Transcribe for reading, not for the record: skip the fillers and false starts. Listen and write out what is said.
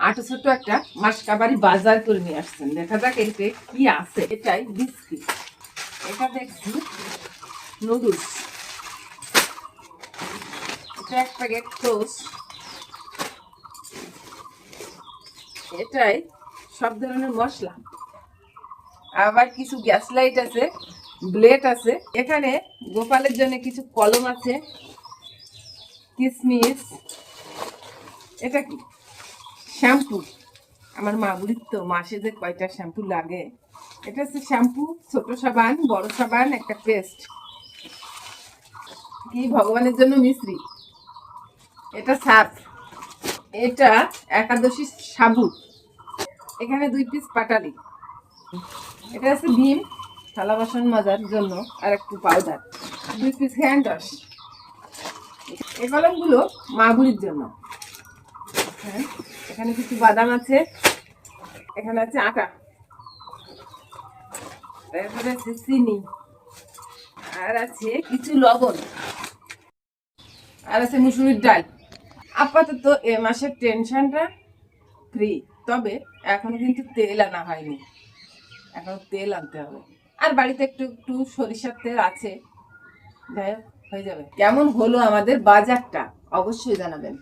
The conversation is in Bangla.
আটো ছোট একটা মাসকাবারি বাজার করে নিয়ে আসছেন। দেখা যাক এতে কি আছে। এটাই বিস্কিট, এটা দেখছি নুডলস, এটা এক প্যাকেট টোস্ট, এটাই সব ধরনের মশলা, আবার কিছু গ্যাস লাইট আছে, ব্লেড আছে, এখানে গোপালের জন্য কিছু কলম আছে, কিসমিস, এটা কি শ্যাম্পু। আমার মা বুড়ির তো মাসে যে কয়টা শ্যাম্পু লাগে। এটা হচ্ছে শ্যাম্পু, ছোট সাবান, বড় সাবান, একটা পেস্ট, কি ভগবানের জন্য মিশ্রি, এটা সার্ফ, এটা একাদশী সাবু, এখানে 2 পিস পাটালি, এটা হচ্ছে ভীম থালা বাসন মাজার জন্য, আর একটু পাউডার, 2 পিস হ্যান্ড ওয়াশ। এই কলমগুলো মা বুড়ির জন্য। হ্যাঁ, এখানে কিছু বাদাম আছে, এখানে আছে আটা, তারপরে আছে চিনি, আর আছে কিছু লবণ, আর আছে মুসুরির ডাল। আপাতত এ মাসের টেনশনটা ফ্রি, তবে এখন কিন্তু তেল আনা হয়নি, এখন তেল আনতে হবে। আর বাড়িতে একটু একটু সরিষার তেল আছে, যাই হোক হয়ে যাবে। কেমন হলো আমাদের বাজারটা অবশ্যই জানাবেন।